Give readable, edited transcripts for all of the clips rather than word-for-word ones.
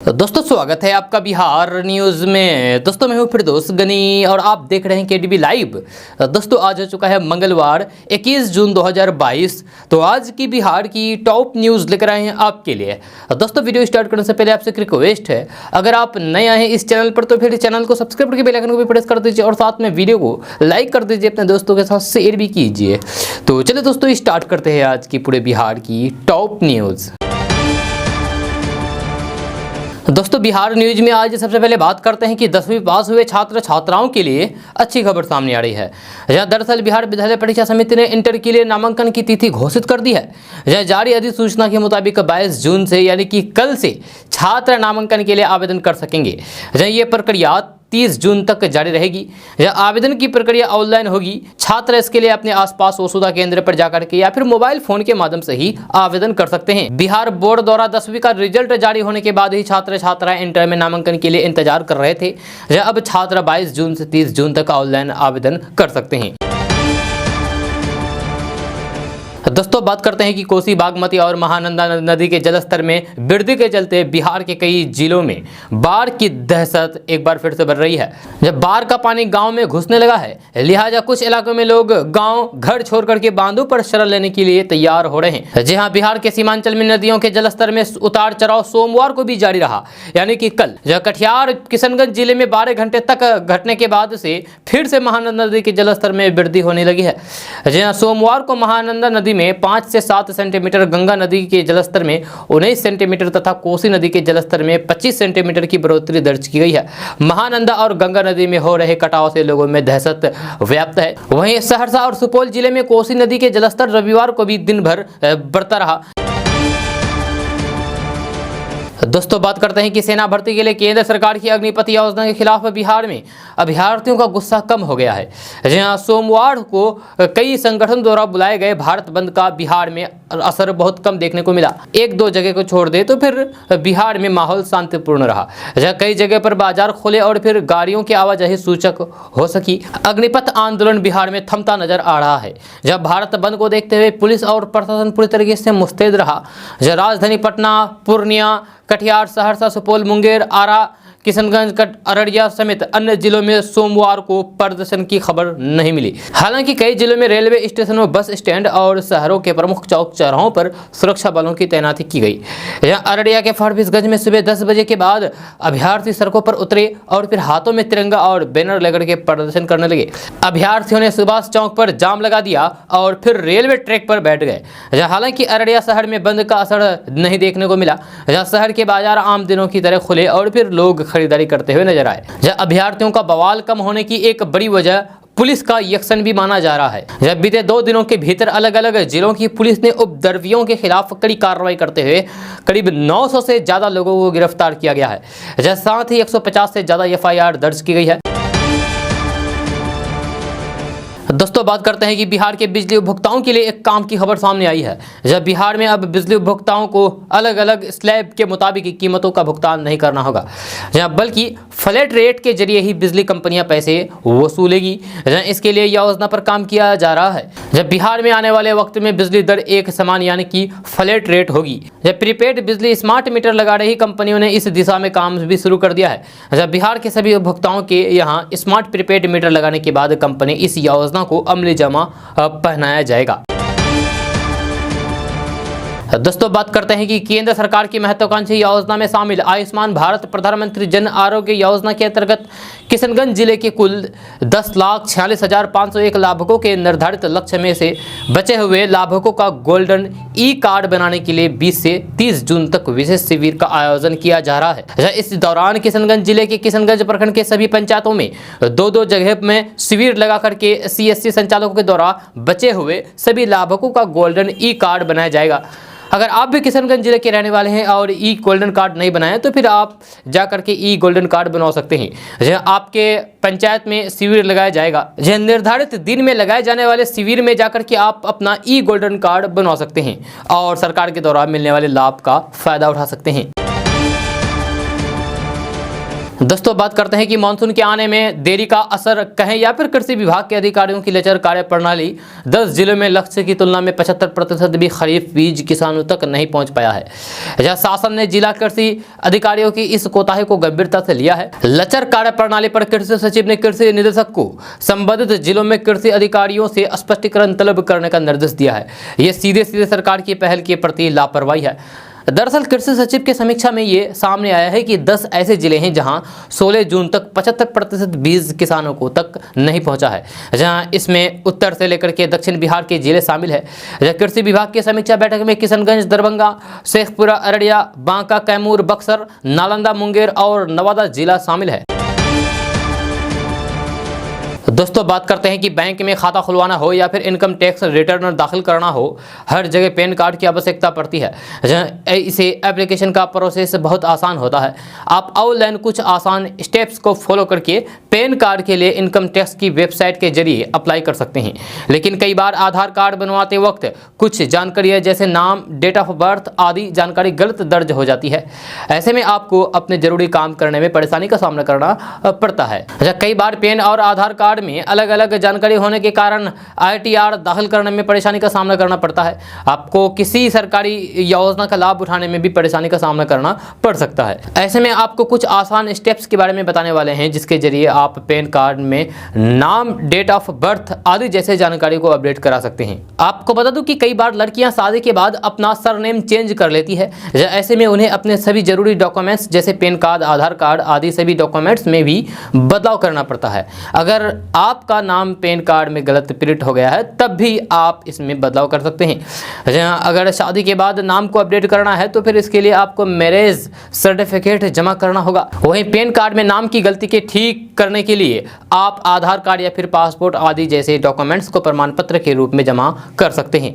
दोस्तों स्वागत है आपका बिहार न्यूज़ में। दोस्तों मैं हूं फिरदौस गनी और आप देख रहे हैं केडीबी लाइव। दोस्तों आज हो चुका है मंगलवार 21 जून 2022। तो आज की बिहार की टॉप न्यूज़ लेकर आए हैं आपके लिए। दोस्तों वीडियो स्टार्ट करने से पहले आपसे एक रिक्वेस्ट है, अगर आप नए आए हैं इस चैनल पर तो फिर चैनल को सब्सक्राइब करके बेल आइकन को भी प्रेस कर दीजिए और साथ में वीडियो को लाइक कर दीजिए, अपने दोस्तों के साथ शेयर भी कीजिए। तो चलिए दोस्तों स्टार्ट करते हैं आज की पूरे बिहार की टॉप न्यूज़। दोस्तों बिहार न्यूज में आज सबसे पहले बात करते हैं कि 10वीं पास हुए छात्र छात्राओं के लिए अच्छी खबर सामने आ रही है। जहां दरअसल बिहार विद्यालय परीक्षा समिति ने इंटर के लिए नामांकन की तिथि घोषित कर दी है। जहां जारी अधिसूचना के मुताबिक 22 जून से यानी कि कल से छात्र नामांकन के लिए आवेदन कर सकेंगे। जहां ये प्रक्रिया 30 जून तक जारी रहेगी। यह आवेदन की प्रक्रिया ऑनलाइन होगी। छात्र इसके लिए अपने आसपास मौजूदा केंद्र पर जाकर के या फिर मोबाइल फोन के माध्यम से ही आवेदन कर सकते हैं। बिहार बोर्ड द्वारा 10वीं का रिजल्ट जारी होने के बाद ही छात्र छात्राएं इंटर में नामांकन के लिए इंतजार कर रहे थे। अब छात्र 22 जून से 30 जून तक ऑनलाइन आवेदन कर सकते हैं। दोस्तों बात करते हैं कि कोसी, बागमती और महानंदा नदी के जलस्तर में वृद्धि के चलते बिहार के कई जिलों में बाढ़ की दहशत एक बार फिर से बढ़ रही है। जब बाढ़ का पानी गांव में घुसने लगा है, लिहाजा कुछ इलाकों में लोग गांव घर छोड़ करके बांधों पर शरण लेने के लिए तैयार हो रहे हैं। जी हां, बिहार के सीमांचल में नदियों के जलस्तर में उतार चढ़ाव सोमवार को भी जारी रहा, यानी कि कल जब कटिहार किशनगंज जिले में 12 घंटे तक घटने के बाद से फिर से महानंदा नदी के जलस्तर में वृद्धि होने लगी है। जी हां, सोमवार को महानंदा नदी में 5 से 7 सेंटीमीटर, गंगा नदी के जलस्तर में 19 सेंटीमीटर तथा कोसी नदी के जलस्तर में 25 सेंटीमीटर की बढ़ोतरी दर्ज की गई है। महानंदा और गंगा नदी में हो रहे कटाव से लोगों में दहशत व्याप्त है। वहीं सहरसा और सुपौल जिले में कोसी नदी के जलस्तर रविवार को भी दिन भर बढ़ता रहा। दोस्तों बात करते हैं कि सेना भर्ती के लिए केंद्र सरकार की अग्निपथ योजना के खिलाफ बिहार में अभ्यर्थियों का गुस्सा कम हो गया है। जहां सोमवार को कई संगठन द्वारा बुलाए गए भारत बंद का बिहार में असर बहुत कम देखने को मिला। एक दो जगह को छोड़ दे तो फिर बिहार में माहौल शांतिपूर्ण रहा। जहां कई जगह पर बाजार खोले और फिर गाड़ियों की आवाजाही सूचक हो सकी। अग्निपथ आंदोलन बिहार में थमता नजर आ रहा है। जब भारत बंद को देखते हुए पुलिस और प्रशासन पूरी तरीके से मुस्तैद रहा। जब राजधानी पटना, पूर्णिया, कटिहार, सहरसा, सुपौल, मुंगेर, आरा, किशनगंज, अररिया समेत अन्य जिलों में सोमवार को प्रदर्शन की खबर नहीं मिली। हालांकि कई जिलों में रेलवे स्टेशनों, बस स्टैंड और शहरों के प्रमुख चौक चौराहों पर सुरक्षा बलों की तैनाती की गई। यहाँ अररिया के फारबिसगंज में सुबह 10 बजे के बाद अभ्यर्थी सड़कों पर उतरे और फिर हाथों में तिरंगा और बैनर लेकर के प्रदर्शन करने लगे। अभ्यर्थियों ने सुभाष चौक पर जाम लगा दिया और फिर रेलवे ट्रैक पर बैठ गए। हालांकि अररिया शहर में बंद का असर नहीं देखने को मिला। जहाँ शहर के बाजार आम दिनों की तरह खुले और फिर लोग खरीदारी करते हुए नजर आए। जब अभ्यर्थियों का बवाल कम होने की एक बड़ी वजह पुलिस का एक्शन भी माना जा रहा है। जब बीते 2 दिनों के भीतर अलग अलग जिलों की पुलिस ने उपद्रवियों के खिलाफ कड़ी कार्रवाई करते हुए करीब 900 से ज्यादा लोगों को गिरफ्तार किया गया है। जब साथ ही 150 से ज्यादा FIR दर्ज की गई है। दोस्तों बात करते हैं कि बिहार के बिजली उपभोक्ताओं के लिए एक काम की खबर सामने आई है। जब बिहार में अब बिजली उपभोक्ताओं को अलग अलग स्लैब के मुताबिक कीमतों का भुगतान नहीं करना होगा, जहां बल्कि फ्लैट रेट के जरिए ही बिजली कंपनियां पैसे वसूलेगी। जहां इसके लिए योजना पर काम किया जा रहा है। जब बिहार में आने वाले वक्त में बिजली दर एक समान यानी कि फ्लैट रेट होगी। जब प्रीपेड बिजली स्मार्ट मीटर लगा रही कंपनियों ने इस दिशा में काम भी शुरू कर दिया है। जब बिहार के सभी उपभोक्ताओं के यहाँ स्मार्ट प्रीपेड मीटर लगाने के बाद कंपनी इस योजना को अमली जामा पहनाया जाएगा। दोस्तों बात करते हैं कि केंद्र सरकार की महत्वाकांक्षी योजना में शामिल आयुष्मान भारत प्रधानमंत्री जन आरोग्य योजना के अंतर्गत किशनगंज जिले के कुल 10,46,501 लाभुकों के निर्धारित लक्ष्य में से बचे हुए लाभुकों का गोल्डन ई कार्ड बनाने के लिए 20 से 30 जून तक विशेष शिविर का आयोजन किया जा रहा है। इस दौरान किशनगंज जिले के किशनगंज प्रखंड के सभी पंचायतों में 2-2 जगह में शिविर लगा करके CSC संचालकों के द्वारा बचे हुए सभी लाभुकों का गोल्डन ई कार्ड बनाया जाएगा। अगर आप भी किशनगंज जिले के रहने वाले हैं और ई गोल्डन कार्ड नहीं बनाए तो फिर आप जा करके ई गोल्डन कार्ड बना सकते हैं। जहाँ आपके पंचायत में शिविर लगाया जाएगा। जहाँ निर्धारित दिन में लगाए जाने वाले शिविर में जाकर के आप अपना ई गोल्डन कार्ड बनवा सकते हैं और सरकार के द्वारा मिलने वाले लाभ का फायदा उठा सकते हैं। दोस्तों बात करते हैं कि मानसून के आने में देरी का असर कहें या फिर कृषि विभाग के अधिकारियों की लचर कार्य प्रणाली 10 जिलों में लक्ष्य की तुलना में 75% भी खरीफ बीज किसानों तक नहीं पहुंच पाया है। जहां शासन ने जिला कृषि अधिकारियों की इस कोताही को गंभीरता से लिया है। लचर कार्य प्रणाली पर कृषि सचिव ने कृषि निदेशक को संबंधित जिलों में कृषि अधिकारियों से स्पष्टीकरण तलब करने का निर्देश दिया है। यह सीधे सीधे सरकार की पहल के प्रति लापरवाही है। दरअसल कृषि सचिव की समीक्षा में ये सामने आया है कि 10 ऐसे जिले हैं जहां 16 जून तक 75% बीज किसानों को तक नहीं पहुंचा है, जहां इसमें उत्तर से लेकर के दक्षिण बिहार के जिले शामिल है। कृषि विभाग की समीक्षा बैठक में किशनगंज, दरभंगा, शेखपुरा, अररिया, बांका, कैमूर, बक्सर, नालंदा, मुंगेर और नवादा जिला शामिल है। दोस्तों बात करते हैं कि बैंक में खाता खुलवाना हो या फिर इनकम टैक्स रिटर्न दाखिल करना हो, हर जगह पैन कार्ड की आवश्यकता पड़ती है। इसे एप्लीकेशन का प्रोसेस बहुत आसान होता है। आप ऑनलाइन कुछ आसान स्टेप्स को फॉलो करके पैन कार्ड के लिए इनकम टैक्स की वेबसाइट के जरिए अप्लाई कर सकते हैं। लेकिन कई बार आधार कार्ड बनवाते वक्त कुछ जानकारियाँ जैसे नाम, डेट ऑफ बर्थ आदि जानकारी गलत दर्ज हो जाती है। ऐसे में आपको अपने जरूरी काम करने में परेशानी का सामना करना पड़ता है। कई बार पैन और आधार कार्ड में अलग अलग जानकारी होने के कारण ITR दाखिल करने में परेशानी का सामना करना पड़ता है। आपको किसी सरकारी योजना का लाभ उठाने में भी परेशानी का सामना करना पड़ सकता है। ऐसे में आपको कुछ आसान स्टेप्स के बारे में बताने वाले हैं जिसके जरिए आप पैन कार्ड में नाम, डेट ऑफ बर्थ आदि जैसे जानकारी को अपडेट करा सकते हैं। आपको बता दूं कि कई बार लड़कियां शादी के बाद अपना सरनेम चेंज कर लेती है। ऐसे में उन्हें अपने सभी जरूरी डॉक्यूमेंट्स जैसे पैन कार्ड, आधार कार्ड आदि सभी डॉक्यूमेंट्स में भी बदलाव करना पड़ता है। अगर आपका नाम पैन कार्ड में गलत प्रिंट हो गया है तब भी आप इसमें बदलाव कर सकते हैं। अगर शादी के बाद नाम को अपडेट करना है तो फिर इसके लिए आपको मैरिज सर्टिफिकेट जमा करना होगा। वहीं पैन कार्ड में नाम की गलती के ठीक करने के लिए आप आधार कार्ड या फिर पासपोर्ट आदि जैसे डॉक्यूमेंट्स को प्रमाण पत्र के रूप में जमा कर सकते हैं।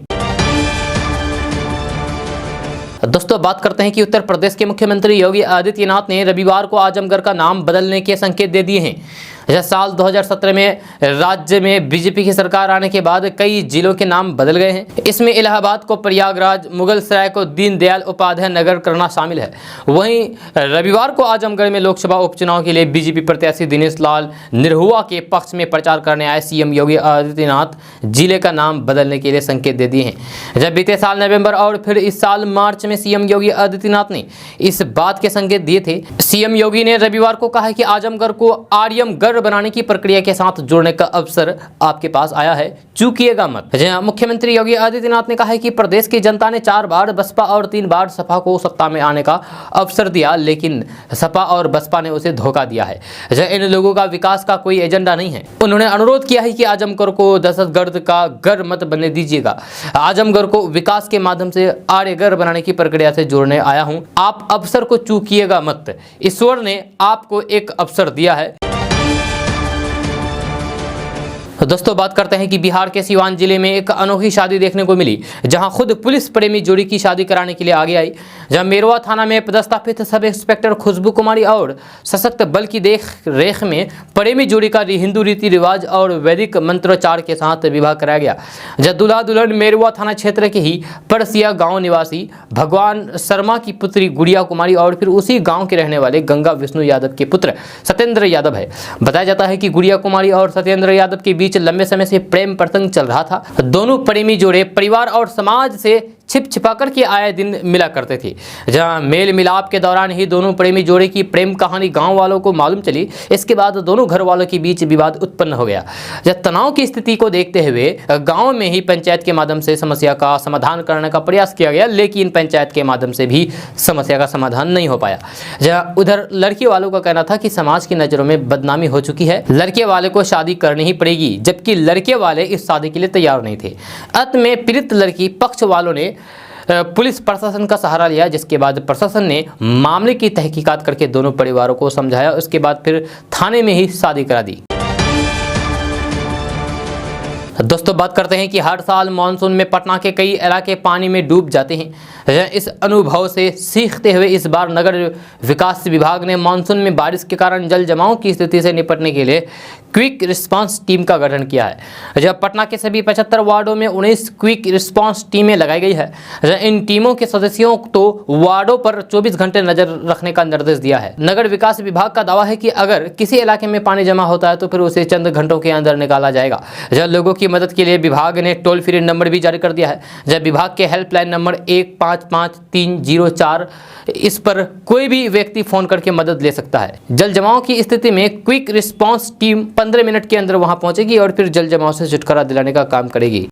दोस्तों बात करते हैं कि उत्तर प्रदेश के मुख्यमंत्री योगी आदित्यनाथ ने रविवार को आजमगढ़ का नाम बदलने के संकेत दे दिए हैं। साल 2017 में राज्य में बीजेपी की सरकार आने के बाद कई जिलों के नाम बदल गए हैं। इसमें इलाहाबाद को प्रयागराज, मुगलसराय को दीनदयाल उपाध्याय नगर करना शामिल है। वहीं रविवार को आजमगढ़ में लोकसभा उपचुनाव के लिए बीजेपी प्रत्याशी दिनेश लाल निरहुआ के पक्ष में प्रचार करने आए सीएम योगी आदित्यनाथ जिले का नाम बदलने के लिए संकेत दे दिए हैं। जब बीते साल नवंबर और फिर इस साल मार्च में सीएम योगी आदित्यनाथ ने इस बात के संकेत दिए थे। सीएम योगी ने रविवार को कहा कि आजमगढ़ को आर्यमगढ़ बनाने की प्रक्रिया के साथ जोड़ने का अवसर आपके पास आया है, चूकिएगा मत। मुख्यमंत्री योगी आदित्यनाथ ने कहा है कि प्रदेश की जनता ने 4 बार बसपा और 3 बार सपा को सत्ता में आने का अवसर दिया, लेकिन सपा और बसपा ने उसे धोखा दिया है। इन लोगों का विकास का कोई एजेंडा नहीं है। उन्होंने अनुरोध किया है कि आजमगढ़ को दहशतगर्द का घर मत बनने दीजिएगा। आजमगढ़ को विकास के माध्यम से आर्यगढ़ बनाने की प्रक्रिया से जोड़ने आया हूं, आप अवसर को चूकिएगा मत। ईश्वर ने आपको एक अवसर दिया है। दोस्तों बात करते हैं कि बिहार के सिवान जिले में एक अनोखी शादी देखने को मिली, जहां खुद पुलिस प्रेमी जोड़ी की शादी कराने के लिए आगे आई। जहां मेरवा थाना में पदस्थापित सब इंस्पेक्टर खुशबू कुमारी और सशक्त बल की देख रेख में प्रेमी जोड़ी का हिंदू रीति रिवाज और वैदिक मंत्रोच्चार के साथ विवाह कराया गया। जहां दूल्हा दुल्हन मेरवा थाना क्षेत्र के ही परसिया गाँव निवासी भगवान शर्मा की पुत्री गुड़िया कुमारी और फिर उसी गाँव के रहने वाले गंगा विष्णु यादव के पुत्र सत्येंद्र यादव है। बताया जाता है कि गुड़िया कुमारी और सत्येंद्र यादव के बीच लंबे समय से प्रेम प्रसंग चल रहा था। दोनों प्रेमी जोड़े परिवार और समाज से छिप छिपा कर के आए दिन मिला करते थे। जहां मेल मिलाप के दौरान ही दोनों प्रेमी जोड़े की प्रेम कहानी गांव वालों को मालूम चली। इसके बाद दोनों घर वालों के बीच विवाद उत्पन्न हो गया। जब तनाव की स्थिति को देखते हुए गांव में ही पंचायत के माध्यम से समस्या का समाधान करने का प्रयास किया गया, लेकिन पंचायत के माध्यम से भी समस्या का समाधान नहीं हो पाया। जहाँ उधर लड़के वालों का कहना था कि समाज की नज़रों में बदनामी हो चुकी है, लड़के वाले को शादी करनी ही पड़ेगी, जबकि लड़के वाले इस शादी के लिए तैयार नहीं थे। अंत में पीड़ित लड़की पक्ष वालों ने पुलिस प्रशासन का सहारा लिया, जिसके बाद प्रशासन ने मामले की तहकीकात करके दोनों परिवारों को समझाया। उसके बाद फिर थाने में ही शादी करा दी। दोस्तों बात करते हैं कि हर साल मानसून में पटना के कई इलाके पानी में डूब जाते हैं। इस अनुभव से सीखते हुए इस बार नगर विकास विभाग ने मानसून में बारिश के कारण जल जमाव की स्थिति से निपटने के लिए क्विक रिस्पांस टीम का गठन किया है। जब पटना के सभी 75 वार्डों में 19 क्विक रिस्पांस टीमें लगाई गई है। इन टीमों के सदस्यों को वार्डों पर 24 घंटे नजर रखने का निर्देश दिया है। नगर विकास विभाग का दावा है कि अगर किसी इलाके में पानी जमा होता है तो फिर उसे चंद घंटों के अंदर निकाला जाएगा। जब लोगों की मदद के लिए विभाग ने टोल फ्री नंबर भी जारी कर दिया है। जब विभाग के हेल्पलाइन नंबर 155304 इस पर कोई भी व्यक्ति फोन करके मदद ले सकता है। जल जमाव की स्थिति में क्विक रिस्पांस टीम 15 मिनट के अंदर वहां पहुंचेगी और फिर जल जमाव से छुटकारा दिलाने का काम करेगी।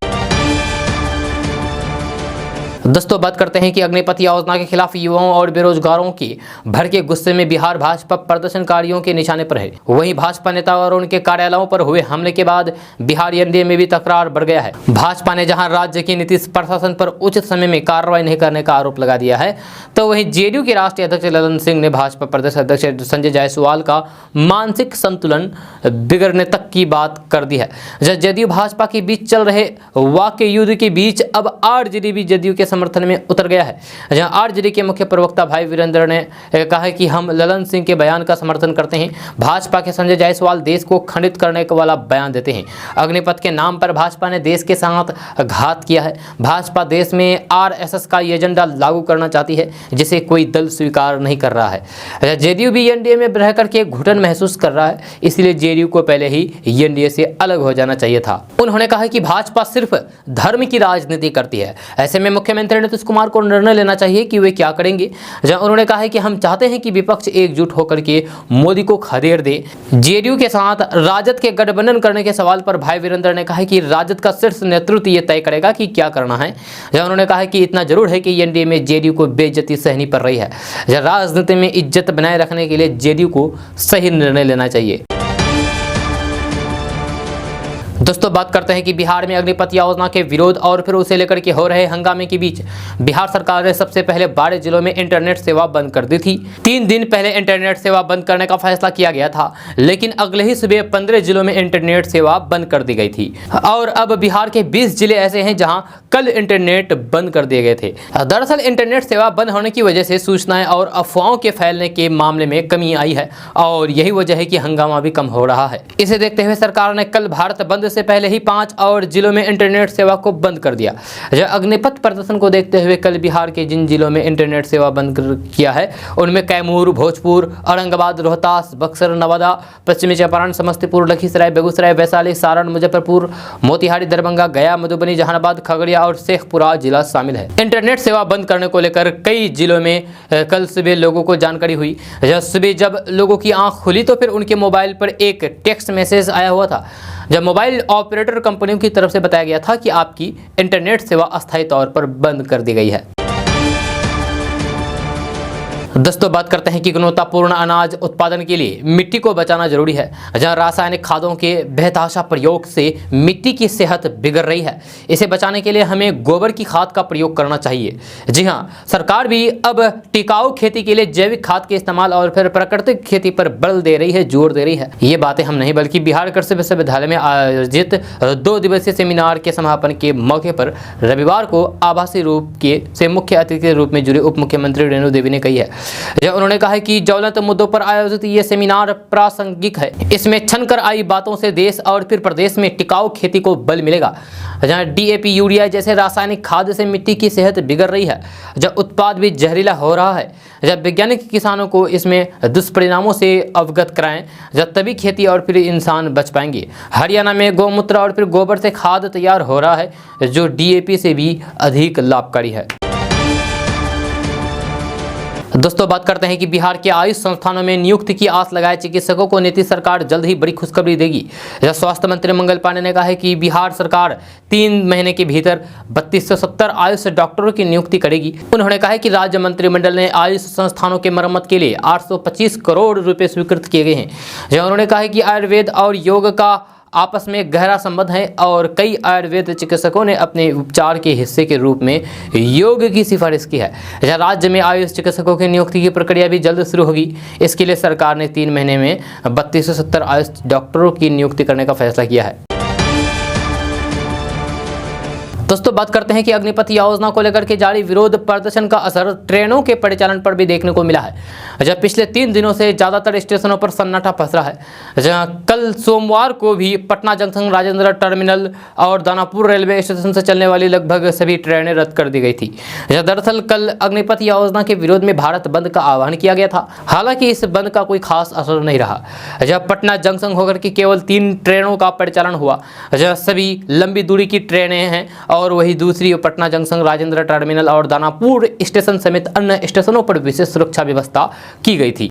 दोस्तों बात करते हैं कि अग्निपथ योजना के खिलाफ युवाओं और बेरोजगारों की भड़के गुस्से में बिहार भाजपा प्रदर्शनकारियों के निशाने पर है। वहीं भाजपा नेता और उनके कार्यालयों पर हुए हमले के बाद बिहार एनडीए में भी तकरार बढ़ गया है। भाजपा ने जहां राज्य की नीतीश प्रशासन पर उचित समय में कार्रवाई नहीं करने का आरोप लगा दिया है, तो वहीं जेडीयू के राष्ट्रीय अध्यक्ष ललन सिंह ने भाजपा प्रदेश अध्यक्ष संजय जायसवाल का मानसिक संतुलन बिगड़ने तक की बात कर दी है। जदयू भाजपा के बीच चल रहे वाक्य युद्ध के बीच अब आरजेडी भी जदयू के समर्थन में उतर गया है। जहां आरजेडी के मुख्य प्रवक्ता भाई वीरेंद्र ने कहा है कि हम ललन सिंह के बयान का समर्थन करते हैं। भाजपा के संजय जायसवाल देश को खंडित करने वाला बयान देते हैं। अग्निपथ के नाम पर भाजपा ने देश के साथ घात किया है। भाजपा देश में आरएसएस का एजेंडा लागू करना चाहती है, जिसे कोई दल स्वीकार नहीं कर रहा है। जेडीयू भी एनडीए में रह करके घुटन महसूस कर रहा है, इसलिए जेडीयू को पहले ही एनडीए से अलग हो जाना चाहिए था। उन्होंने कहा कि भाजपा सिर्फ धर्म की राजनीति करती है। ऐसे में मुख्यमंत्री नीतीश कुमार को निर्णय लेना चाहिए कि वे क्या करेंगे। जहां उन्होंने कहा है कि हम चाहते हैं कि विपक्ष एकजुट होकर के मोदी को खदेड़ दे। जेडीयू के साथ राजद के गठबंधन करने के सवाल पर भाई वीरेंद्र ने कहा है कि राजद का शीर्ष नेतृत्व ये तय करेगा कि क्या करना है। जहां उन्होंने कहा है कि इतना जरूर है कि एनडीए में जेडीयू को बेइज्जती सहनी पड़ रही है। जहां राजनीति में इज्जत बनाए रखने के लिए जेडीयू को सही निर्णय लेना चाहिए। दोस्तों बात करते हैं कि बिहार में अग्निपथ योजना के विरोध और फिर उसे लेकर के हो रहे हंगामे के बीच बिहार सरकार ने सबसे पहले 12 जिलों में इंटरनेट सेवा बंद कर दी थी। 3 दिन पहले इंटरनेट सेवा बंद करने का फैसला किया गया था, लेकिन अगले ही सुबह 15 जिलों में इंटरनेट सेवा बंद कर दी गई थी। और अब बिहार के 20 जिले ऐसे हैं जहां कल इंटरनेट बंद कर दिए गए थे। दरअसल इंटरनेट सेवा बंद होने की वजह से सूचनाएं और अफवाहों के फैलने के मामले में कमी आई है और यही वजह है कि हंगामा भी कम हो रहा है। इसे देखते हुए सरकार ने कल भारत बंद से पहले ही 5 और जिलों में इंटरनेट सेवा को बंद कर दिया। अग्निपथ प्रदर्शन को देखते हुए कल बिहार के जिन जिलों में इंटरनेट सेवा बंद किया है उनमें कैमूर, भोजपुर, औरंगाबाद, रोहतास, बक्सर, नवादा, पश्चिमी चंपारण, समस्तीपुर, लखीसराय, बेगूसराय, वैशाली, सारण, मुजफ्फरपुर, मोतिहारी, दरभंगा, गया, मधुबनी, जहानाबाद, खगड़िया और शेखपुरा जिला शामिल है। इंटरनेट सेवा बंद करने को लेकर कई जिलों में कल सुबह लोगों को जानकारी हुई। सुबह जब लोगों की आंख खुली तो फिर उनके मोबाइल पर एक टेक्स्ट मैसेज आया हुआ था। जब मोबाइल ऑपरेटर कंपनियों की तरफ से बताया गया था कि आपकी इंटरनेट सेवा अस्थायी तौर पर बंद कर दी गई है। दोस्तों बात करते हैं कि गुणवत्तापूर्ण अनाज उत्पादन के लिए मिट्टी को बचाना जरूरी है। जहां रासायनिक खादों के बेतहाशा प्रयोग से मिट्टी की सेहत बिगड़ रही है, इसे बचाने के लिए हमें गोबर की खाद का प्रयोग करना चाहिए। जी हां, सरकार भी अब टिकाऊ खेती के लिए जैविक खाद के इस्तेमाल और फिर प्राकृतिक खेती पर बल दे रही है, जोर दे रही है। ये बातें हम नहीं बल्कि बिहार कृषि विश्वविद्यालय में आयोजित 2 दिवसीय सेमिनार के समापन के मौके पर रविवार को आभासी रूप से मुख्य अतिथि के रूप में जुड़े उप मुख्यमंत्री रेणु देवी ने कही है। उन्होंने कहा है कि ज्वलंत मुद्दों पर आयोजित ये सेमिनार प्रासंगिक है। इसमें छनकर आई बातों से देश और फिर प्रदेश में टिकाऊ खेती को बल मिलेगा। जहां डीएपी, यूरिया जैसे रासायनिक खाद से मिट्टी की सेहत बिगड़ रही है, जब उत्पाद भी जहरीला हो रहा है, जब वैज्ञानिक किसानों को इसमें दुष्परिणामों से अवगत कराएं, जब तभी खेती और फिर इंसान बच पाएंगे। हरियाणा में गौमूत्र और फिर गोबर से खाद तैयार हो रहा है, जो डीएपी से भी अधिक लाभकारी है। दोस्तों बात करते हैं कि बिहार के आयुष संस्थानों में नियुक्ति की आस लगाए चिकित्सकों को नीतीश सरकार जल्द ही बड़ी खुशखबरी देगी। स्वास्थ्य मंत्री मंगल पांडे ने कहा है कि बिहार सरकार 3 महीने के भीतर 3270 आयुष डॉक्टरों की नियुक्ति करेगी। उन्होंने कहा है कि राज्य मंत्रिमंडल ने आयुष संस्थानों के मरम्मत के लिए 825 करोड़ रुपए स्वीकृत किए गए हैं। उन्होंने कहा है कि आयुर्वेद और योग का आपस में गहरा संबंध है और कई आयुर्वेद चिकित्सकों ने अपने उपचार के हिस्से के रूप में योग की सिफारिश की है। राज्य में आयुष चिकित्सकों की नियुक्ति की प्रक्रिया भी जल्द शुरू होगी। इसके लिए सरकार ने 3 महीने में 3270 आयुष डॉक्टरों की नियुक्ति करने का फैसला किया है। दोस्तों बात करते हैं कि अग्निपथ योजना को लेकर के जारी विरोध प्रदर्शन का असर ट्रेनों के परिचालन पर भी देखने को मिला है। जब पिछले 3 दिनों से ज्यादातर स्टेशनों पर सन्नाटा पसरा है, जहां कल सोमवार को भी पटना जंक्शन, राजेंद्र टर्मिनल और दानापुर रेलवे स्टेशन से चलने वाली लगभग सभी ट्रेनें रद्द कर दी गई थी। दरअसल कल अग्निपथ योजना के विरोध में भारत बंद का आह्वान किया गया था। हालांकि इस बंद का कोई खास असर नहीं रहा। जब पटना जंक्शन होकर के केवल 3 ट्रेनों का परिचालन हुआ, जब सभी लंबी दूरी की ट्रेनें हैं और वही दूसरी पटना जंक्शन, राजेंद्र टर्मिनल और दानापुर स्टेशन समेत अन्य स्टेशनों पर विशेष सुरक्षा व्यवस्था की गई थी।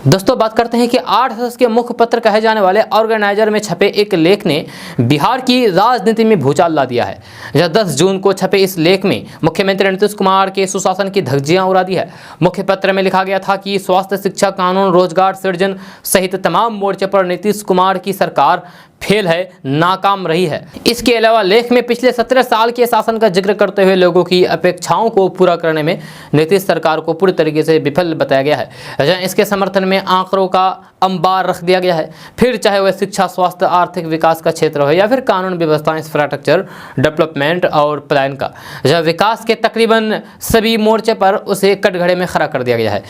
दोस्तों बात करते हैं कि 8 सदस्य के मुखपत्र कहे जाने वाले ऑर्गेनाइजर में छपे एक लेख ने बिहार की राजनीति में भूचाल ला दिया है। जब 10 जून को छपे इस लेख में मुख्यमंत्री नीतीश कुमार के सुशासन की धज्जियां उड़ा दी है। मुखपत्र में लिखा गया था कि स्वास्थ्य, शिक्षा, कानून, रोजगार सृजन सहित तमाम मोर्चे पर नीतीश कुमार की सरकार फेल है, नाकाम रही है। इसके अलावा लेख में पिछले 17 साल के शासन का जिक्र करते हुए लोगों की अपेक्षाओं को पूरा करने में नीतीश सरकार को पूरी तरीके से विफल बताया गया है। इसके समर्थन में आंकड़ों का अंबार रख दिया गया है। फिर चाहे वह शिक्षा, स्वास्थ्य, आर्थिक विकास का क्षेत्र हो या फिर कानून व्यवस्था, इंफ्रास्ट्रक्चर डेवलपमेंट और प्लान का, जब विकास के तकरीबन सभी मोर्चे पर उसे कटघरे में खड़ा कर दिया गया है।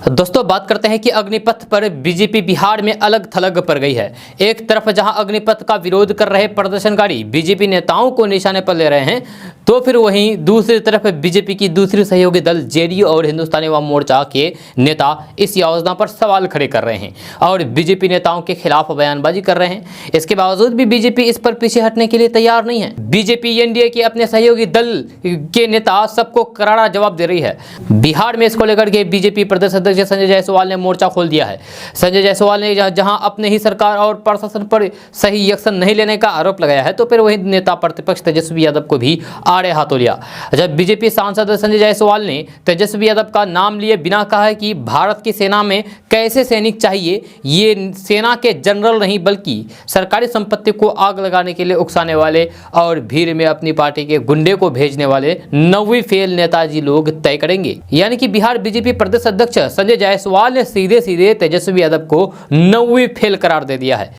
दोस्तों बात करते हैं कि अग्निपथ पर बीजेपी बिहार में अलग थलग पड़ गई है। एक तरफ जहां अग्निपथ का विरोध कर रहे प्रदर्शनकारी बीजेपी नेताओं को निशाने पर ले रहे हैं, तो फिर वहीं दूसरी तरफ बीजेपी की दूसरी सहयोगी दल जेडीयू और हिंदुस्तानी अवाम मोर्चा के नेता इस योजना पर सवाल खड़े कर रहे हैं और बीजेपी नेताओं के खिलाफ बयानबाजी कर रहे हैं। इसके बावजूद भी बीजेपी इस पर पीछे हटने के लिए तैयार नहीं है। बीजेपी एनडीए के अपने सहयोगी दल के नेता सबको करारा जवाब दे रही है। बिहार में इसको लेकर के बीजेपी प्रदेश अध्यक्ष संजय जायसवाल ने मोर्चा खोल दिया है। संजय जायसवाल ने जहां अपने ही सरकार और प्रशासन पर सही एक्शन नहीं लेने का आरोप लगाया है, तो फिर वही नेता प्रतिपक्ष तेजस्वी यादव को भी आड़े हाथों लिया। जब बीजेपी सांसद संजय जायसवाल ने तेजस्वी यादव का नाम लिए बिना कहा कि भारत की सेना में कैसे सैनिक चाहिए, ये सेना के जनरल नहीं बल्कि सरकारी संपत्ति को आग लगाने के लिए उकसाने वाले और भीड़ में अपनी पार्टी के गुंडे को भेजने वाले 9वीं फेल नेताजी लोग तय करेंगे। यानी कि बिहार बीजेपी प्रदेश अध्यक्ष संजय जायसवाल ने सीधे सीधे तेजस्वी यादव को 9वीं फेल करार दे दिया है।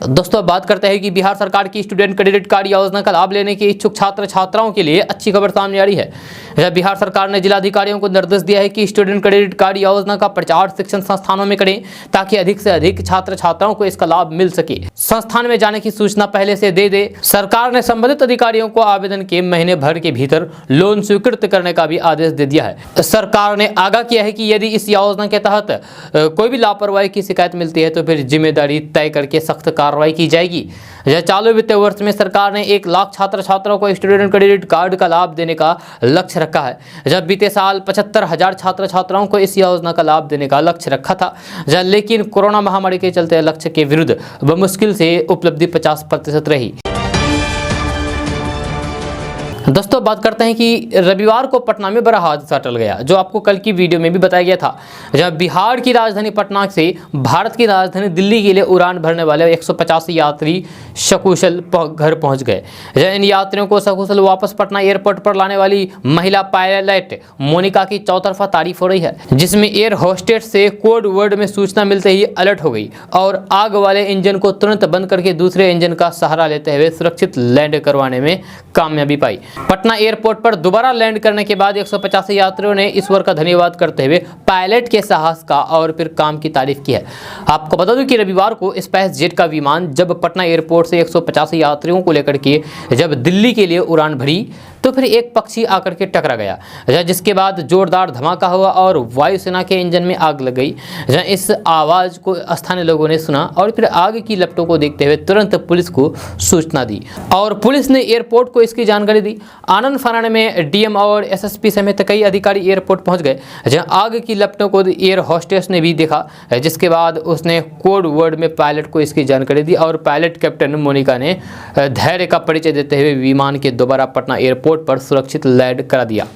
दोस्तों बात करते हैं कि बिहार सरकार की स्टूडेंट क्रेडिट कार्ड योजना का लाभ लेने के इच्छुक छात्र छात्राओं के लिए अच्छी खबर सामने आ रही है। बिहार सरकार ने जिलाधिकारियों को निर्देश दिया है कि स्टूडेंट क्रेडिट कार्ड योजना का प्रचार शिक्षण संस्थानों में करें ताकि अधिक से अधिक छात्र छात्राओं को इसका लाभ मिल सके। संस्थान में जाने की सूचना पहले से दे दे। सरकार ने संबंधित अधिकारियों को आवेदन के महीने भर के भीतर लोन स्वीकृत करने का भी आदेश दे दिया है। सरकार ने आगाह किया है कि यदि इस योजना के तहत कोई भी लापरवाही की शिकायत मिलती है तो फिर जिम्मेदारी तय करके सख्त कार्रवाई की जाएगी। चालू वित्तीय वर्ष में सरकार ने 1 लाख छात्र छात्राओं को स्टूडेंट क्रेडिट कार्ड का लाभ देने का लक्ष्य रखा है। जब बीते साल 75,000 छात्र छात्राओं को इस योजना का लाभ देने का लक्ष्य रखा था, लेकिन कोरोना महामारी के चलते लक्ष्य के विरुद्ध बमुश्किल से उपलब्धि 50% रही। दोस्तों बात करते हैं कि रविवार को पटना में बड़ा हादसा टल गया, जो आपको कल की वीडियो में भी बताया गया था। जब बिहार की राजधानी पटना से भारत की राजधानी दिल्ली के लिए उड़ान भरने वाले 185 यात्री सकुशल घर पहुंच गए। इन यात्रियों को सकुशल वापस पटना एयरपोर्ट पर लाने वाली महिला पायलट मोनिका की चौतरफा तारीफ हो रही है, जिसमें एयर होस्टेस से कोड वर्ड में सूचना मिलते ही अलर्ट हो गई और आग वाले इंजन को तुरंत बंद करके दूसरे इंजन का सहारा लेते हुए सुरक्षित लैंड करवाने में कामयाबी पाई। पटना एयरपोर्ट पर दोबारा लैंड करने के बाद 185 यात्रियों ने ईश्वर का धन्यवाद करते हुए पायलट के साहस का और फिर काम की तारीफ की है। आपको बता दूं कि रविवार को स्पाइस जेट का विमान जब पटना एयरपोर्ट से 185 यात्रियों को लेकर के जब दिल्ली के लिए उड़ान भरी, तो फिर एक पक्षी आकर के टकरा गया, जिसके बाद जोरदार धमाका हुआ और वायुसेना के इंजन में आग लग गई। इस आवाज़ को स्थानीय लोगों ने सुना और फिर आग की लपटों को देखते हुए तुरंत पुलिस को सूचना दी और पुलिस ने एयरपोर्ट को इसकी जानकारी दी। आनंद फानन में डीएम और एसएसपी समेत कई अधिकारी एयरपोर्ट पहुंच गए, जहां आग की लपटों को एयर होस्टेस ने भी देखा, जिसके बाद उसने कोड वर्ड में पायलट को इसकी जानकारी दी और पायलट कैप्टन मोनिका ने धैर्य का परिचय देते हुए विमान के दोबारा पटना एयरपोर्ट पर सुरक्षित लैंड करा दिया।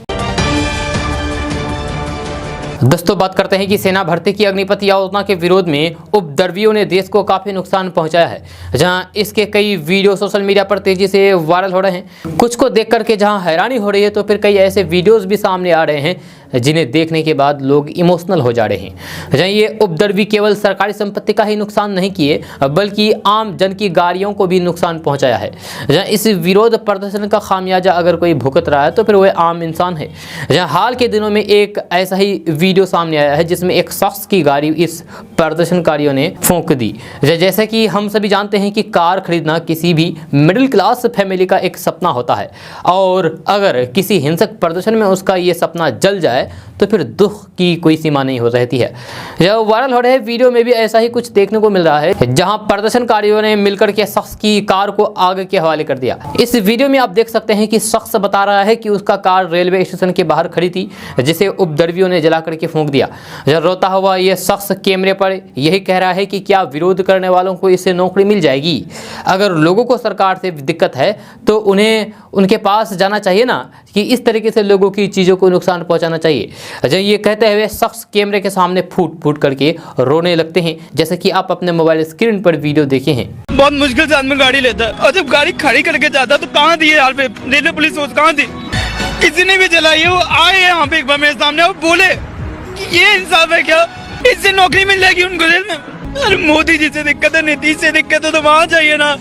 दोस्तों बात करते हैं कि सेना भर्ती की अग्निपथ योजना के विरोध में उपद्रवियों ने देश को काफी नुकसान पहुंचाया है, जहां इसके कई वीडियो सोशल मीडिया पर तेजी से वायरल हो रहे हैं। कुछ को देख करके जहां हैरानी हो रही है, तो फिर कई ऐसे वीडियोस भी सामने आ रहे हैं जिन्हें देखने के बाद लोग इमोशनल हो जा रहे हैं। जहाँ ये उपद्रवी केवल सरकारी संपत्ति का ही नुकसान नहीं किए बल्कि आम जन की गाड़ियों को भी नुकसान पहुंचाया है। जहाँ इस विरोध प्रदर्शन का खामियाजा अगर कोई भुगत रहा है तो फिर वह आम इंसान है। जहाँ हाल के दिनों में एक ऐसा ही वीडियो सामने आया है जिसमें एक शख्स की गाड़ी इस प्रदर्शनकारियों ने फूंक दी। जैसे कि हम सभी जानते हैं कि कार खरीदना किसी भी मिडिल क्लास फैमिली का एक सपना होता है और अगर किसी हिंसक प्रदर्शन में उसका ये सपना जल जाए तो फिर दुख की कोई सीमा नहीं हो रहती है। जब वायरल हो रहे वीडियो में भी ऐसा ही कुछ देखने को मिल रहा है जहां प्रदर्शनकारियों ने मिलकर के शख्स की कार को आग के हवाले कर दिया। इस वीडियो में आप देख सकते हैं कि शख्स बता रहा है कि उसका कार रेलवे स्टेशन के बाहर खड़ी थी जिसे उपद्रवियों ने जला करके फूंक दिया। जब रोता हुआ यह शख्स कैमरे पर यही कह रहा है कि क्या विरोध करने वालों को इससे नौकरी मिल जाएगी। अगर लोगों को सरकार से दिक्कत है तो उन्हें उनके पास जाना चाहिए ना कि इस तरीके से लोगों की चीज़ों को नुकसान पहुंचाना चाहिए। जब ये कहते हुए शख्स कैमरे के सामने फूट फूट करके रोने लगते हैं, जैसे कि आप अपने मोबाइल स्क्रीन पर वीडियो देखे हैं। बहुत मुश्किल से आदमी गाड़ी लेता है और जब गाड़ी खड़ी करके जाता तो कहाँ थी यार पे रेलवे पुलिस फोर्स कहाँ थी? किसी ने भी चलाई है। वो आए यहाँ पे एक बार मेरे सामने और बोले कि ये इंसाफ है क्या, इससे नौकरी मिल जाएगी उनको रेल में। अरे मोदी जी से दिक्कत है, नीतीश से दिक्कत है तो वहाँ जाइए ना।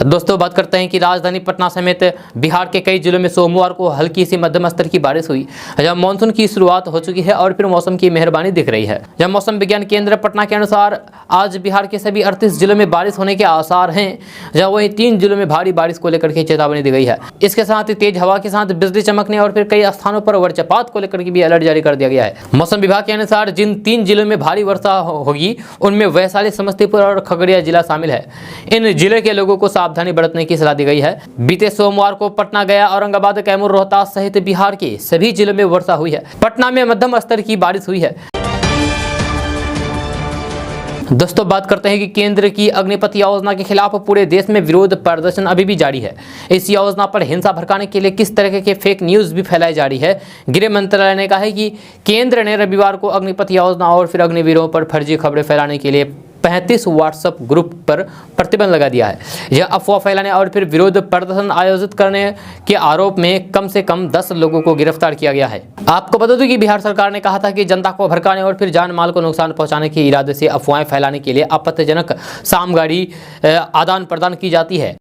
दोस्तों बात करते हैं कि राजधानी पटना समेत बिहार के कई जिलों में सोमवार को हल्की सी मध्यम स्तर की बारिश हुई। जब मानसून की शुरुआत हो चुकी है और फिर मौसम की मेहरबानी दिख रही है। जब मौसम विज्ञान केंद्र पटना के अनुसार आज बिहार के सभी 38 जिलों में बारिश होने के आसार हैं, जब वहीं 3 जिलों में भारी बारिश को लेकर के चेतावनी दी गई है। इसके साथ ही तेज हवा के साथ बिजली चमकने और फिर कई स्थानों पर वज्रपात को लेकर के भी अलर्ट जारी कर दिया गया है। मौसम विभाग के अनुसार जिन 3 जिलों में भारी वर्षा होगी उनमें वैशाली, समस्तीपुर और खगड़िया जिला शामिल है। इन जिले के लोगों को सावधानी बरतने की सलाह दी गई है। बीते सोमवार को पटना, गया, औरंगाबाद, कैमूर, रोहतास सहित बिहार के सभी जिलों में वर्षा हुई है। पटना में मध्यम स्तर की बारिश हुई है। दोस्तों बात करते हैं कि केंद्र की अग्निपथ योजना के खिलाफ पूरे देश में विरोध प्रदर्शन अभी भी जारी है। इस योजना पर हिंसा भड़काने के लिए किस तरह के फेक न्यूज भी फैलाई जा रही है। गृह मंत्रालय ने कहा है कि केंद्र ने रविवार को अग्निपथ योजना और फिर अग्निवीरों पर फर्जी खबरें फैलाने के लिए 35 व्हाट्सएप ग्रुप पर प्रतिबंध लगा दिया है। यह अफवाह फैलाने और फिर विरोध प्रदर्शन आयोजित करने के आरोप में कम से कम 10 लोगों को गिरफ्तार किया गया है। आपको बता दूं कि बिहार सरकार ने कहा था कि जनता को भड़काने और फिर जान माल को नुकसान पहुंचाने के इरादे से अफवाहें फैलाने के लिए आपत्तिजनक सामग्री आदान प्रदान की जाती है।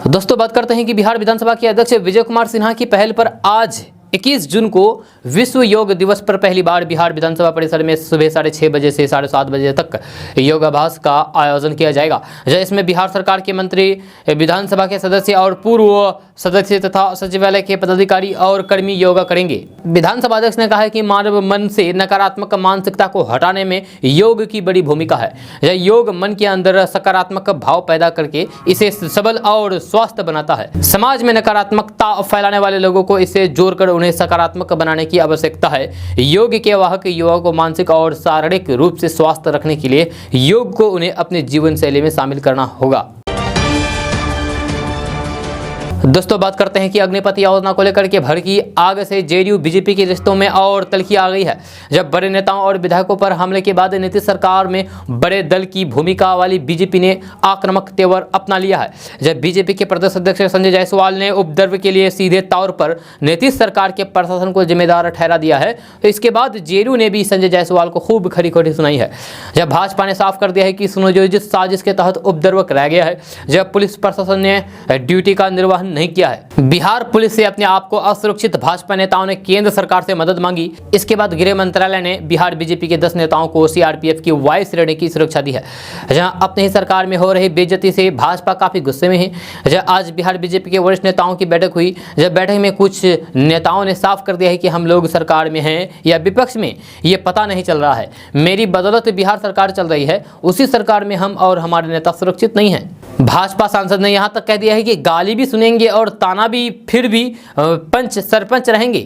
दोस्तों बात करते हैं कि बिहार विधानसभा के अध्यक्ष विजय कुमार सिन्हा की पहल पर आज 21 जून को विश्व योग दिवस पर पहली बार बिहार विधानसभा परिसर में सुबह 6:30 बजे से 7:30 बजे तक योगाभ्यास का आयोजन किया जाएगा। इसमें बिहार सरकार के मंत्री, विधानसभा के सदस्य और पूर्व सदस्य तथा सचिवालय के पदाधिकारी और कर्मी योगा करेंगे। विधानसभा अध्यक्ष ने कहा है कि मानव मन से नकारात्मक मानसिकता को हटाने में योग की बड़ी भूमिका है। यह योग मन के अंदर सकारात्मक भाव पैदा करके इसे सबल और स्वस्थ बनाता है। समाज में नकारात्मकता फैलाने वाले लोगों को इससे जोड़कर उन्हें सकारात्मक बनाने की आवश्यकता है। योग के वाहक युवा को मानसिक और शारीरिक रूप से स्वस्थ रखने के लिए योग को उन्हें अपने जीवन शैली में शामिल करना होगा। दोस्तों बात करते हैं कि अग्निपथ योजना को लेकर के भड़की आग से जेडीयू बीजेपी के रिश्तों में और तल्खी आ गई है। जब बड़े नेताओं और विधायकों पर हमले के बाद नीतीश सरकार में बड़े दल की भूमिका वाली बीजेपी ने आक्रामक तेवर अपना लिया है। जब बीजेपी के प्रदेश अध्यक्ष संजय जायसवाल ने उपद्रव के लिए सीधे तौर पर नीतीश सरकार के प्रशासन को जिम्मेदार ठहरा दिया है, तो इसके बाद जेडीयू ने भी संजय जायसवाल को खूब खरी खोटी सुनाई है। जब भाजपा ने साफ कर दिया है कि सुनियोजित साजिश के तहत उपद्रव कराया गया है। जब पुलिस प्रशासन ने ड्यूटी का निर्वहन नहीं किया है। बिहार पुलिस से अपने आप को असुरक्षित भाजपा नेताओं ने केंद्र सरकार से मदद मांगी। इसके बाद गृह मंत्रालय ने बिहार बीजेपी के 10 नेताओं को सीआरपीएफ की वायु श्रेणी की सुरक्षा दी है। जहां अपनी ही सरकार में हो रही बेइज्जती से भाजपा काफी गुस्से में है। जहां आज बिहार बीजेपी के वरिष्ठ नेताओं की बैठक हुई। जब बैठक में कुछ नेताओं ने साफ कर दिया है कि हम लोग सरकार में हैं या विपक्ष में, ये पता नहीं चल रहा है। मेरी बदौलत बिहार सरकार चल रही है, उसी सरकार में हम और हमारे नेता सुरक्षित नहीं हैं। भाजपा सांसद ने यहां तक कह दिया है कि गाली भी सुनेंगे और ताना भी, फिर भी पंच सरपंच रहेंगे।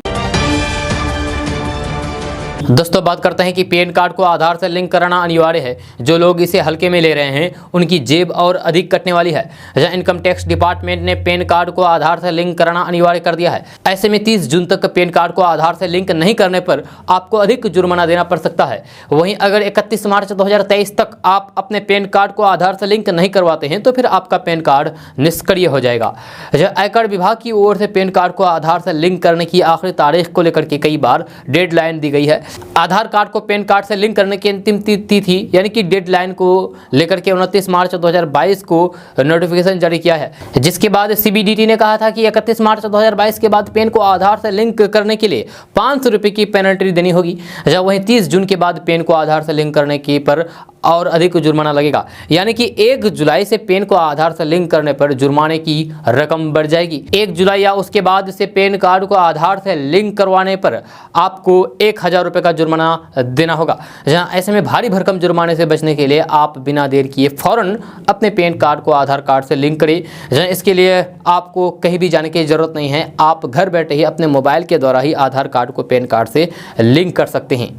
दोस्तों बात करते हैं कि पैन कार्ड को आधार से लिंक कराना अनिवार्य है। जो लोग इसे हल्के में ले रहे हैं उनकी जेब और अधिक कटने वाली है। जहां इनकम टैक्स डिपार्टमेंट ने पैन कार्ड को आधार से लिंक कराना अनिवार्य कर दिया है। ऐसे में 30 जून तक पैन कार्ड को आधार से लिंक नहीं करने पर आपको अधिक जुर्माना देना पड़ सकता है। वहीं अगर 31 मार्च 2023 तक आप अपने पैन कार्ड को आधार से लिंक नहीं करवाते हैं तो फिर आपका पैन कार्ड निष्क्रिय हो जाएगा। आयकर विभाग की ओर से पैन कार्ड को आधार से लिंक करने की आखिरी तारीख को लेकर के कई बार डेडलाइन दी गई है। आधार कार्ड को पैन कार्ड से लिंक करने की अंतिम तिथि यानी कि डेडलाइन को लेकर के 29 मार्च 2022 को नोटिफिकेशन जारी किया है, जिसके बाद सीबीडीटी ने कहा था कि 31 मार्च 2022 के बाद पैन को आधार से लिंक करने के लिए 500 रुपये की पेनल्टी देनी होगी। जब वहीं 30 जून के बाद पैन को आधार से लिंक करने की पर और अधिक जुर्माना लगेगा, यानी कि 1 जुलाई से पैन को आधार से लिंक करने पर जुर्माने की रकम बढ़ जाएगी। 1 जुलाई या उसके बाद से पैन कार्ड को आधार से लिंक करवाने पर आपको 1000 रुपये का जुर्माना देना होगा। जहां ऐसे में भारी भरकम जुर्माने से बचने के लिए आप बिना देर किए फौरन अपने पैन कार्ड को आधार कार्ड से लिंक करें। जहां इसके लिए आपको कहीं भी जाने की जरूरत नहीं है, आप घर बैठे ही अपने मोबाइल के द्वारा ही आधार कार्ड को पैन कार्ड से लिंक कर सकते हैं।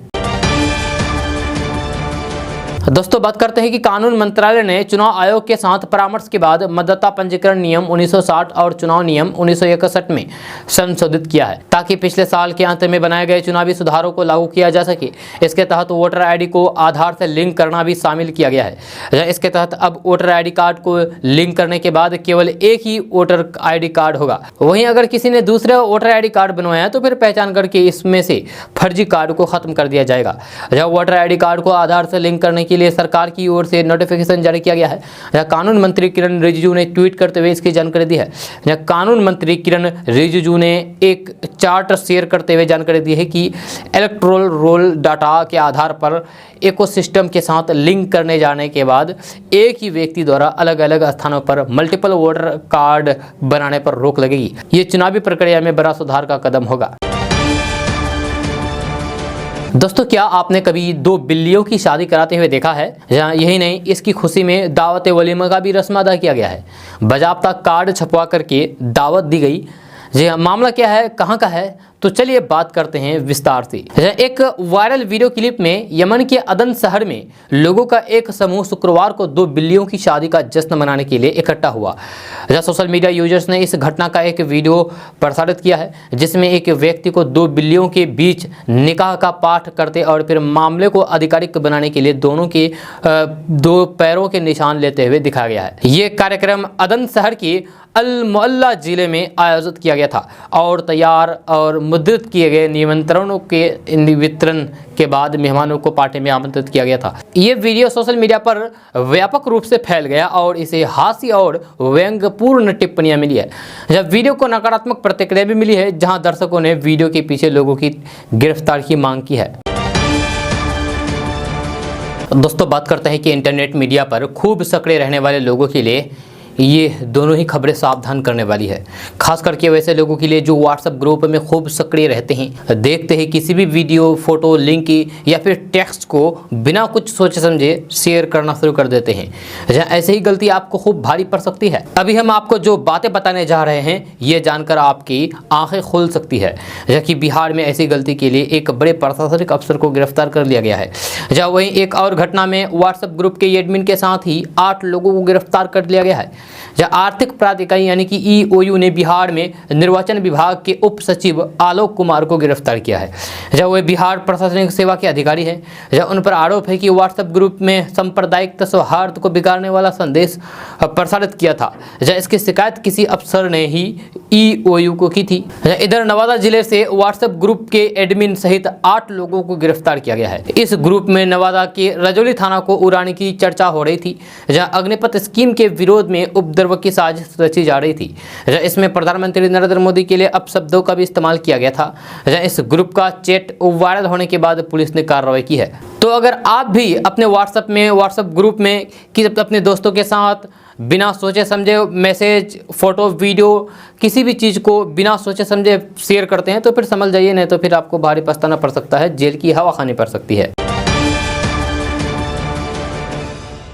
दोस्तों बात करते हैं कि कानून मंत्रालय ने चुनाव आयोग के साथ परामर्श के बाद मतदाता पंजीकरण नियम 1960 और चुनाव नियम 1961 में संशोधित किया है, ताकि पिछले साल के अंत में बनाए गए चुनावी सुधारों को लागू किया जा सके। इसके तहत वोटर आईडी को आधार से लिंक करना भी शामिल किया गया है। इसके तहत अब वोटर आईडी कार्ड को लिंक करने के बाद केवल एक ही वोटर आईडी कार्ड होगा। वहीं अगर किसी ने दूसरा वोटर आईडी कार्ड बनवाया है तो फिर पहचान करके इसमें से फर्जी कार्ड को खत्म कर दिया जाएगा। जब वोटर आईडी कार्ड को आधार से लिंक करने के लिए सरकार की ओर से नोटिफिकेशन जारी किया गया है। कानून मंत्री किरण रिजिजू ने ट्वीट करते हुए इसकी जानकारी दी है। कानून मंत्री किरण रिजिजू ने एक चार्ट शेयर करते हुए जानकारी दी है कि इलेक्टोरल रोल डाटा के आधार पर इकोसिस्टम के साथ लिंक करने जाने के बाद एक ही व्यक्ति द्वारा अलग अलग स्थानों पर मल्टीपल वोटर कार्ड बनाने पर रोक लगेगी। ये चुनावी प्रक्रिया में बड़ा सुधार का कदम होगा। दोस्तों क्या आपने कभी 2 बिल्लियों की शादी कराते हुए देखा है? जहाँ यही नहीं, इसकी खुशी में दावत वलीमा का भी रस्म अदा किया गया है। बाज़ाब्ता कार्ड छपवा करके दावत दी गई। जी हाँ, मामला क्या है, कहाँ का है, तो चलिए बात करते हैं विस्तार से। एक वायरल वीडियो क्लिप में यमन के अदन शहर में लोगों का एक समूह शुक्रवार को 2 बिल्लियों की शादी का जश्न मनाने के लिए इकट्ठा हुआ। सोशल मीडिया यूजर्स ने इस घटना का एक वीडियो प्रसारित किया है, जिसमें एक व्यक्ति को 2 बिल्लियों के बीच निकाह का पाठ करते और फिर मामले को आधिकारिक बनाने के लिए दोनों के 2 पैरों के निशान लेते हुए दिखाया गया है। ये कार्यक्रम अदन शहर के अल-मुअल्ला जिले में आयोजित किया गया था और तैयार और मुद्रित किए गए निमंत्रणों के वितरण के बाद मेहमानों को पार्टी में आमंत्रित किया गया था। ये वीडियो सोशल मीडिया पर व्यापक रूप से फैल गया और इसे हास्य और व्यंग्यपूर्ण टिप्पणियां मिली है। जब वीडियो को नकारात्मक प्रतिक्रिया भी मिली है, जहां दर्शकों ने वीडियो के पीछे लोगों की गिरफ्तारी की मांग की है। दोस्तों बात करते हैं कि इंटरनेट मीडिया पर खूब सक्रिय रहने वाले लोगों के लिए ये दोनों ही खबरें सावधान करने वाली है। खास करके वैसे लोगों के लिए जो व्हाट्सएप ग्रुप में खूब सक्रिय रहते हैं, देखते ही किसी भी वीडियो, फोटो, लिंक या फिर टेक्स्ट को बिना कुछ सोचे समझे शेयर करना शुरू कर देते हैं। ऐसे ही गलती आपको खूब भारी पड़ सकती है। अभी हम आपको जो बातें बताने जा रहे हैं ये जानकर आपकी आंखें खुल सकती है, जबकि बिहार में ऐसी गलती के लिए एक बड़े प्रशासनिक अफसर को गिरफ्तार कर लिया गया है। जहाँ वहीं एक और घटना में व्हाट्सएप ग्रुप के एडमिन के साथ ही 8 लोगों को गिरफ्तार कर लिया गया है। जहाँ आर्थिक प्राधिकारी यानी कि ईओयू ने बिहार में निर्वाचन विभाग के उप सचिव आलोक कुमार को गिरफ्तार किया है। जहाँ वे बिहार प्रशासनिक सेवा के अधिकारी हैं। जहाँ उन पर आरोप है कि व्हाट्सएप ग्रुप में सांप्रदायिक सौहार्द को बिगाड़ने वाला संदेश प्रसारित किया था। जहाँ इसकी शिकायत किसी अफसर ने ही ईओयू को की थी। इधर नवादा जिले से व्हाट्सएप ग्रुप के एडमिन सहित 8 लोगों को गिरफ्तार किया गया है। इस ग्रुप में नवादा के रजौली थाना को उड़ाने की चर्चा हो रही थी, जहाँ अग्निपथ स्कीम के विरोध में उपद्रव की साजिश रची जा रही थी। इसमें प्रधानमंत्री नरेंद्र मोदी के लिए अपशब्दों का भी इस्तेमाल किया गया था। इस ग्रुप का चैट वायरल होने के बाद पुलिस ने कार्रवाई की है। तो अगर आप भी अपने व्हाट्सएप ग्रुप में कि अपने दोस्तों के साथ बिना सोचे समझे मैसेज, फोटो, वीडियो, किसी भी चीज़ को बिना सोचे समझे शेयर करते हैं तो फिर समझ जाइए, नहीं तो फिर आपको भारी पछताना पड़ सकता है, जेल की हवा खानी पड़ सकती है।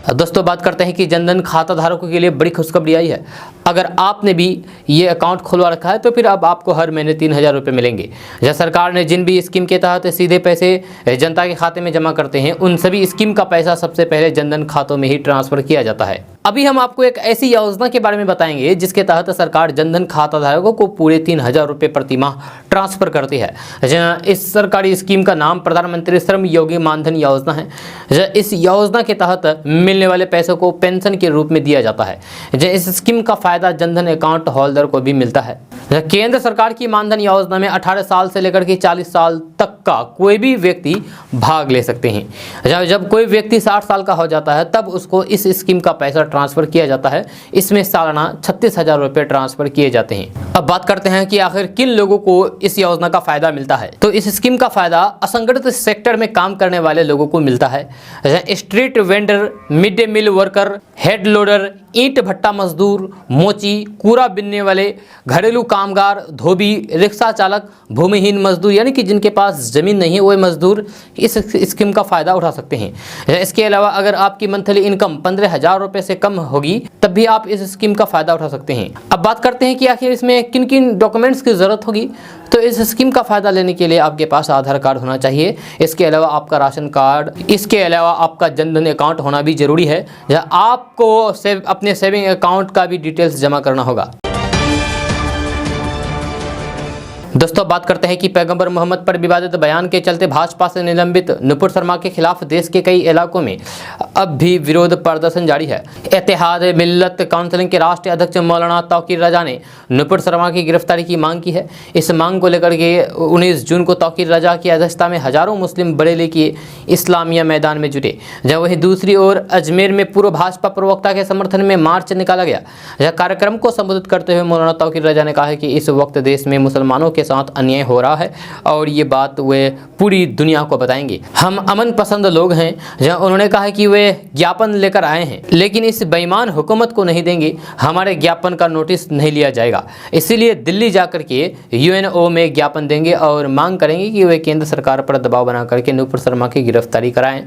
दोस्तों बात करते हैं कि जनधन खाता धारकों के लिए बड़ी खुशखबरी आई है। अगर आपने भी ये अकाउंट खुलवा रखा है तो फिर अब आपको हर महीने 3,000 रुपये मिलेंगे। जहाँ सरकार ने जिन भी स्कीम के तहत सीधे पैसे जनता के खाते में जमा करते हैं, उन सभी स्कीम का पैसा सबसे पहले जनधन खातों में ही ट्रांसफर किया जाता है। अभी हम आपको एक ऐसी योजना के बारे में बताएंगे जिसके तहत सरकार जनधन खाता धारकों को पूरे 3,000 रुपये प्रति माह ट्रांसफर करती है। इस सरकारी स्कीम का नाम प्रधानमंत्री श्रम योगी मानधन योजना है। इस योजना के तहत मिलने वाले पैसों को पेंशन के रूप में दिया जाता है। इस स्कीम का फायदा जनधन अकाउंट होल्डर को भी मिलता है। केंद्र सरकार की मानधन योजना में 18 साल से लेकर के 40 साल तक का कोई भी व्यक्ति भाग ले सकते हैं। जब कोई व्यक्ति 60 साल का हो जाता है तब उसको इस स्कीम का पैसा ट्रांसफर किया जाता है। इसमें सालाना 36,000 रुपये ट्रांसफर किए जाते हैं। अब बात करते हैं कि आखिर किन लोगों को इस योजना का फायदा मिलता है। तो इस स्कीम का फायदा असंगठित सेक्टर में काम करने वाले लोगों को मिलता है। Street vendor, mid day meal worker, head loader, ईंट भट्टा मजदूर, मोची, कूड़ा बिनने वाले, घरेलू कामगार, धोबी, रिक्शा चालक, भूमिहीन मजदूर यानी कि जिनके पास ज़मीन नहीं है वो मजदूर इस स्कीम का फ़ायदा उठा सकते हैं। इसके अलावा अगर आपकी मंथली इनकम 15,000 रुपये से कम होगी तब भी आप इस स्कीम का फ़ायदा उठा सकते हैं। अब बात करते हैं कि आखिर इसमें किन किन डॉक्यूमेंट्स की ज़रूरत होगी। तो इस स्कीम का फ़ायदा लेने के लिए आपके पास आधार कार्ड होना चाहिए। इसके अलावा आपका राशन कार्ड, इसके अलावा आपका जनधन अकाउंट होना भी ज़रूरी है। जहाँ आपको अपने सेविंग अकाउंट का भी डिटेल्स जमा करना होगा। दोस्तों बात करते हैं कि पैगंबर मोहम्मद पर विवादित बयान के चलते भाजपा से निलंबित नुपुर शर्मा के खिलाफ देश के कई इलाकों में अब भी विरोध प्रदर्शन जारी है। इत्तेहाद मिल्लत काउंसिल के राष्ट्रीय अध्यक्ष मौलाना तौकीर रजा ने नुपुर शर्मा की गिरफ्तारी की मांग की है। इस मांग को लेकर के 19 जून को तौकीर रजा की अध्यक्षता में हजारों मुस्लिम बरेली के इस्लामिया मैदान में जुटे। जब वहीं दूसरी ओर अजमेर में पूर्व भाजपा प्रवक्ता के समर्थन में मार्च निकाला गया। यह कार्यक्रम को संबोधित करते हुए मौलाना तौकीर रजा ने कहा है कि इस वक्त देश में मुसलमानों के साथ अन्याय हो रहा है और ये बात वे पूरी दुनिया को बताएंगे। हम अमन पसंद लोग हैं। जहाँ उन्होंने कहा कि वे ज्ञापन लेकर आए हैं लेकिन इस बेईमान हुकूमत को नहीं देंगे। हमारे ज्ञापन का नोटिस नहीं लिया जाएगा, इसीलिए दिल्ली जाकर के UNO में ज्ञापन देंगे और मांग करेंगे कि वे केंद्र सरकार पर दबाव बना करके नुपुर शर्मा की गिरफ्तारी कराएं।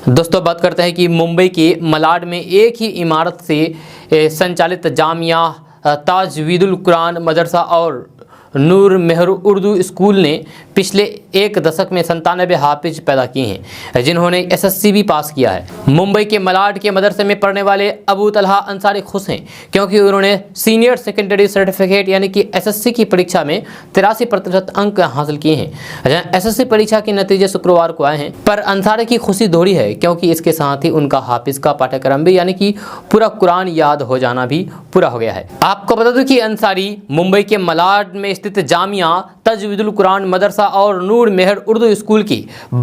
दोस्तों बात करते हैं कि मुंबई के मलाड में एक ही इमारत से संचालित जामिया ताजवीदुल कुरान मदरसा और नूर मेहर उर्दू स्कूल ने पिछले एक दशक में 97 हाफिज पैदा किए हैं जिन्होंने SSC भी पास किया है। मुंबई के मलाड के मदरसे में पढ़ने वाले अबू तलहा अंसारी खुश हैं क्योंकि उन्होंने सीनियर सेकेंडरी सर्टिफिकेट यानी कि SSC की परीक्षा में 83% अंक हासिल किए हैं। SSC परीक्षा के नतीजे शुक्रवार को आए हैं, पर अंसारी की खुशी दोहरी है क्योंकि इसके साथ ही उनका हाफिज का पाठ्यक्रम भी यानी कि पूरा कुरान याद हो जाना भी पूरा हो गया है। आपको बता दूं कि अंसारी मुंबई के मलाड में स्थित जामिया ताजवीदुल कुरान मदरसा और नूर मेहर उर्दू स्कूल की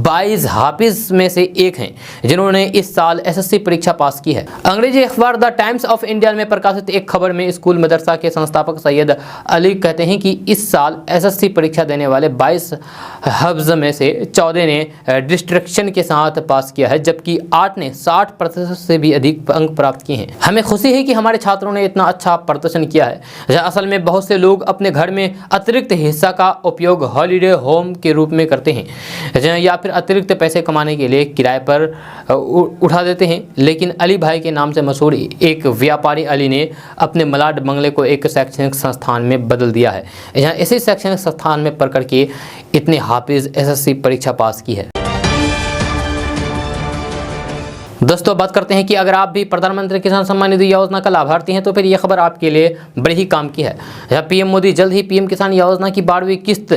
22 हाफिज में से एक हैं जिन्होंने इस साल SSC परीक्षा पास की है। अंग्रेजी अखबार द टाइम्स ऑफ इंडिया में प्रकाशित एक खबर में स्कूल मदरसा के संस्थापक सैयद अली कहते हैं कि इस साल SSC परीक्षा देने वाले 22 हफ्ज में से 14 ने डिस्ट्रक्शन के साथ पास किया है जबकि 8 ने 60% से भी अधिक अंक प्राप्त किए हैं। हमें खुशी है कि हमारे छात्रों ने इतना अच्छा प्रदर्शन किया है। असल में बहुत से लोग अपने घर में अतिरिक्त हिस्सा का उपयोग हॉलीडे होम के रूप में करते हैं या फिर अतिरिक्त पैसे कमाने के लिए किराए पर उठा देते हैं, लेकिन अली भाई के नाम से मशहूर एक व्यापारी अली ने अपने मलाड बंगले को एक शैक्षणिक संस्थान में बदल दिया है। यहाँ इसी शैक्षणिक संस्थान में पढ़ करके इतने हाफिज SSC परीक्षा पास की है। दोस्तों बात करते हैं कि अगर आप भी प्रधानमंत्री किसान सम्मान निधि योजना का लाभार्थी हैं तो फिर यह खबर आपके लिए बड़ी ही काम की है। PM मोदी जल्द ही PM किसान योजना की 12वीं किस्त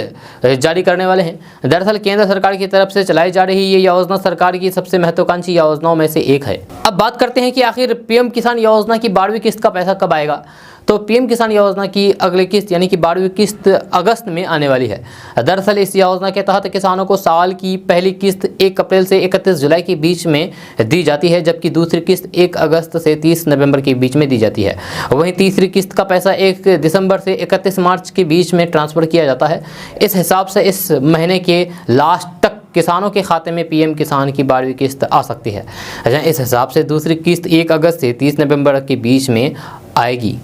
जारी करने वाले हैं। दरअसल केंद्र सरकार की तरफ से चलाई जा रही ये योजना सरकार की सबसे महत्वाकांक्षी योजनाओं में से एक है। अब बात करते हैं कि आखिर PM किसान योजना की 12वीं किस्त का पैसा कब आएगा। तो PM किसान योजना की अगली किस्त यानी कि 12वीं किस्त अगस्त में आने वाली है। दरअसल इस योजना के तहत किसानों को साल की पहली किस्त 1 अप्रैल से 31 जुलाई के बीच में दी जाती है जबकि दूसरी किस्त 1 अगस्त से 30 नवंबर के बीच में दी जाती है। वहीं तीसरी किस्त का पैसा 1 दिसंबर से 31 मार्च के बीच में ट्रांसफ़र किया जाता है। इस हिसाब से इस महीने के लास्ट तक किसानों के खाते में PM किसान की 12वीं किस्त आ सकती है। इस हिसाब से दूसरी किस्त 1 अगस्त से 30 नवंबर के बीच में आएगी।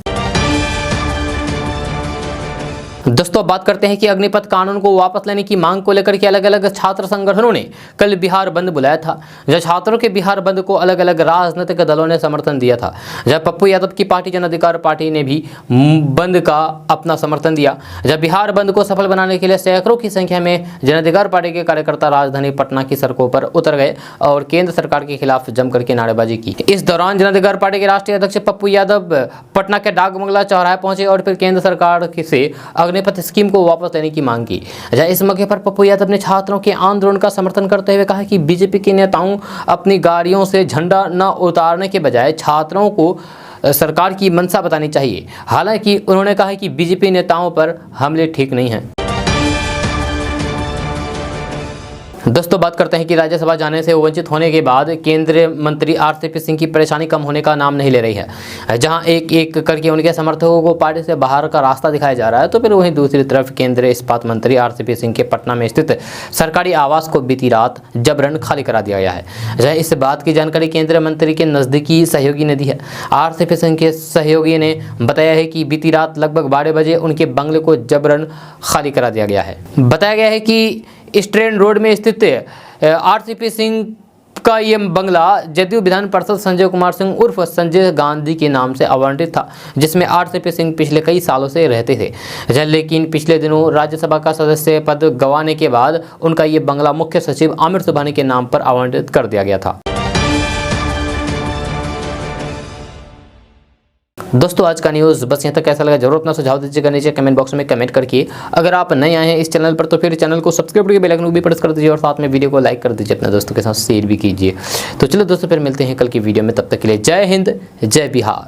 दोस्तों बात करते हैं कि अग्निपथ कानून को वापस लेने की मांग को लेकर के अलग अलग छात्र संगठनों ने कल बिहार बंद बुलाया था। जहां छात्रों के बिहार बंद को अलग अलग राजनीतिक दलों ने समर्थन दिया था। जहां पप्पू यादव की पार्टी जन अधिकार पार्टी ने भी बंद का अपना समर्थन दिया। जहां बिहार बंद को सफल बनाने के लिए सैकड़ों की संख्या में जन अधिकार पार्टी के कार्यकर्ता राजधानी पटना की सड़कों पर उतर गए और केंद्र सरकार के खिलाफ जमकर के नारेबाजी की। इस दौरान जन अधिकार पार्टी के राष्ट्रीय अध्यक्ष पप्पू यादव पटना के डाक बंगला चौराहे पहुंचे और फिर केंद्र सरकार से अग्निपथ स्कीम को वापस लेने की मांग की। इस मौके पर पप्पू यादव ने छात्रों के आंदोलन का समर्थन करते हुए कहा कि बीजेपी के नेताओं अपनी गाड़ियों से झंडा न उतारने के बजाय छात्रों को सरकार की मंशा बतानी चाहिए। हालांकि उन्होंने कहा कि बीजेपी नेताओं पर हमले ठीक नहीं हैं। दोस्तों बात करते हैं कि राज्यसभा जाने से वंचित होने के बाद केंद्रीय मंत्री आरसीपी सिंह की परेशानी कम होने का नाम नहीं ले रही है। जहां एक एक करके उनके समर्थकों को पार्टी से बाहर का रास्ता दिखाया जा रहा है, तो फिर वहीं दूसरी तरफ केंद्रीय इस्पात मंत्री आरसीपी सिंह के पटना में स्थित सरकारी आवास को बीती रात जबरन खाली करा दिया गया है। इस बात की जानकारी केंद्रीय मंत्री के नज़दीकी सहयोगी ने दी है। आरसीपी सिंह के सहयोगी ने बताया है कि बीती रात लगभग 12 बजे उनके बंगले को जबरन खाली करा दिया गया है। बताया गया है कि स्ट्रेन रोड में स्थित आरसीपी सिंह का ये बंगला जदयू विधान पार्षद संजय कुमार सिंह उर्फ संजय गांधी के नाम से आवंटित था, जिसमें आरसीपी सिंह पिछले कई सालों से रहते थे। लेकिन पिछले दिनों राज्यसभा का सदस्य पद गंवाने के बाद उनका ये बंगला मुख्य सचिव आमिर सुबहानी के नाम पर आवंटित कर दिया गया था। दोस्तों आज का न्यूज़ बस यहाँ तक। कैसा लगा जरूर अपना सुझाव दीजिएगा नीचे कमेंट बॉक्स में कमेंट करके। अगर आप नए आए हैं इस चैनल पर तो फिर चैनल को सब्सक्राइब करके बेल आइकन को भी प्रेस कर दीजिए और साथ में वीडियो को लाइक कर दीजिए, अपने दोस्तों के साथ शेयर भी कीजिए। तो चलो दोस्तों फिर मिलते हैं कल की वीडियो में, तब तक के लिए जय हिंद जय बिहार।